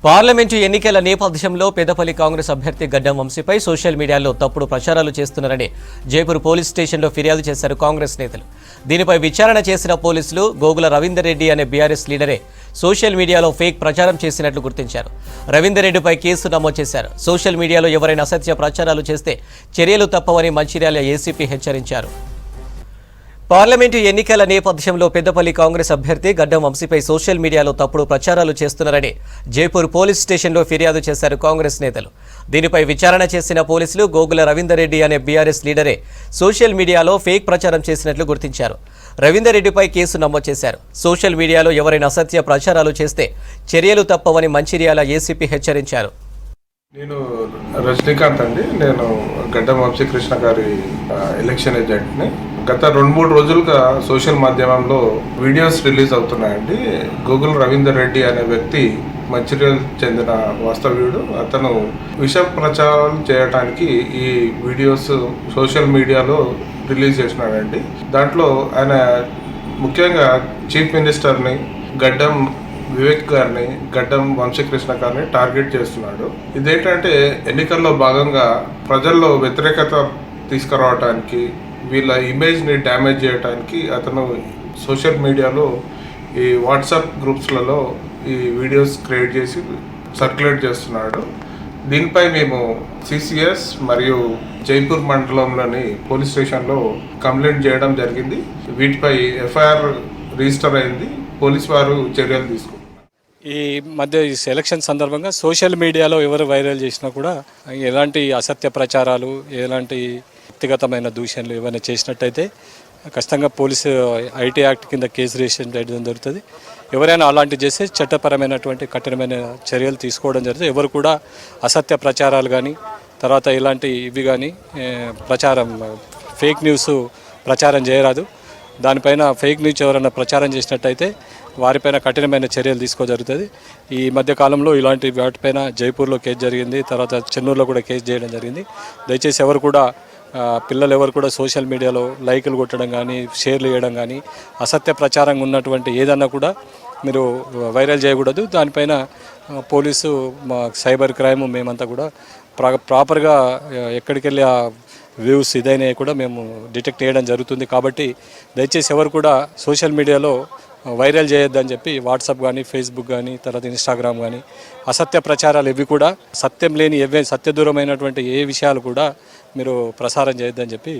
Parliament ఎన్నికల నేపథ్యంలో పెద్దపల్లి కాంగ్రెస్ అభ్యర్థి గడ్డం వంశీపై సోషల్ మీడియాలో తప్పుడు ప్రచారాలు చేస్తున్నారని జైపూర్ పోలీస్ స్టేషన్లో ఫిర్యాదు చేశారు కాంగ్రెస్ నేతలు. దీనిపై విచారణ చేసిన పోలీసులు గోగుల రవీందర్ రెడ్డి అనే బీఆర్ఎస్ లీడరే సోషల్ మీడియాలో ఫేక్ ప్రచారం చేసినట్లు గుర్తించారు. రవీందర్ రెడ్డిపై కేసు నమోదు చేశారు. సోషల్ మీడియాలో ఎవరైనా అసత్య ప్రచారాలు చేస్తే చర్యలు తప్పవని మంచిర్యాల ఏసీపీ హెచ్చరించారు. పార్లమెంటు ఎన్నికల నేపథ్యంలో పెద్దపల్లి కాంగ్రెస్ అభ్యర్థి గడ్డం వంశీపై సోషల్ మీడియాలో తప్పుడు ప్రచారాలు చేస్తున్నారని జైపూర్ పోలీస్ స్టేషన్లో ఫిర్యాదు చేశారు కాంగ్రెస్ నేతలు. దీనిపై విచారణ చేసిన పోలీసులు గోగుల రవీందర్ రెడ్డి అనే బీఆర్ఎస్ లీడరే సోషల్ మీడియాలో ఫేక్ ప్రచారం చేసినట్లు గుర్తించారు. రవీందర్ రెడ్డిపై కేసు నమోదు చేశారు. సోషల్ మీడియాలో ఎవరైనా అసత్య ప్రచారాలు చేస్తే చర్యలు తప్పవని మంచిర్యాల ఏసీపీ హెచ్చరించారు. నేను రజనీకాంత్ అండి. నేను గడ్డం వంశీకృష్ణ గారి ఎలక్షన్ ఏజెంట్ని. గత 2-3 రోజులుగా సోషల్ మాధ్యమంలో వీడియోస్ రిలీజ్ అవుతున్నాయండి. గోగుల రవీందర్ రెడ్డి అనే వ్యక్తి మంచిర్యాల చెందిన వాస్తవ్యుడు. అతను విష ప్రచారం చేయడానికి ఈ వీడియోస్ సోషల్ మీడియాలో రిలీజ్ చేసినాడండి. దాంట్లో ఆయన ముఖ్యంగా చీఫ్ మినిస్టర్ని, గడ్డం వివేక్ గారిని, గడ్డం వంశీకృష్ణ గారిని టార్గెట్ చేస్తున్నాడు. ఇదేంటంటే ఎన్నికల్లో భాగంగా ప్రజల్లో వ్యతిరేకత తీసుకురావడానికి, వీళ్ళ ఇమేజ్ని డ్యామేజ్ చేయడానికి అతను సోషల్ మీడియాలో ఈ వాట్సాప్ గ్రూప్స్లలో ఈ వీడియోస్ క్రియేట్ చేసి సర్క్యులేట్ చేస్తున్నాడు. దీనిపై మేము సిసిఎస్ మరియు జైపూర్ మండలంలోని పోలీస్ స్టేషన్లో కంప్లైంట్ చేయడం జరిగింది. వీటిపై ఎఫ్ఐఆర్ రిజిస్టర్ అయింది. పోలీసు వారు చర్యలు తీసుకున్నారు. ఈ మధ్య ఈ ఎలక్షన్ సందర్భంగా సోషల్ మీడియాలో ఎవరు వైరల్ చేసినా కూడా ఎలాంటి అసత్య ప్రచారాలు, ఎలాంటి వ్యక్తిగతమైన దూషణలు ఏమైనా చేసినట్టయితే ఖచ్చితంగా పోలీసు ఐటీ యాక్ట్ కింద కేసు రిజిస్టర్ చేయడం జరుగుతుంది. ఎవరైనా అలాంటి చేస్తే చట్టపరమైనటువంటి కఠినమైన చర్యలు తీసుకోవడం జరుగుతుంది. ఎవరు కూడా అసత్య ప్రచారాలు కానీ తర్వాత ఇలాంటి ఇవి కానీ ప్రచారం ఫేక్ న్యూస్ ప్రచారం చేయరాదు. దానిపైన ఫేక్ న్యూస్ ఎవరైనా ప్రచారం చేసినట్టయితే వారిపైన కఠినమైన చర్యలు తీసుకోజరుగుతుంది. ఈ మధ్య కాలంలో ఇలాంటి వాటిపైన జైపూర్లో కేసు జరిగింది, తర్వాత చెన్నూరులో కూడా కేసు చేయడం జరిగింది. దయచేసి ఎవరు కూడా పిల్లలు ఎవరు కూడా సోషల్ మీడియాలో లైకులు కొట్టడం కానీ, షేర్లు చేయడం కానీ, అసత్య ప్రచారంగా ఉన్నటువంటి ఏదన్నా కూడా మీరు వైరల్ చేయకూడదు. దానిపైన పోలీసు, మా సైబర్ క్రైమ్ మేమంతా కూడా ప్రాపర్గా ఎక్కడికి వెళ్ళి ఆ వ్యూస్ ఇదైనా కూడా మేము డిటెక్ట్ చేయడం జరుగుతుంది. కాబట్టి దయచేసి ఎవరు కూడా సోషల్ మీడియాలో వైరల్ చేయొద్దని చెప్పి వాట్సాప్ కానీ, ఫేస్బుక్ కానీ, తర్వాత ఇన్స్టాగ్రామ్ కానీ అసత్య ప్రచారాలు ఇవి కూడా సత్యం లేని సత్యదూరమైనటువంటి ఏ విషయాలు కూడా మీరు ప్రసారం చేయొద్దని చెప్పి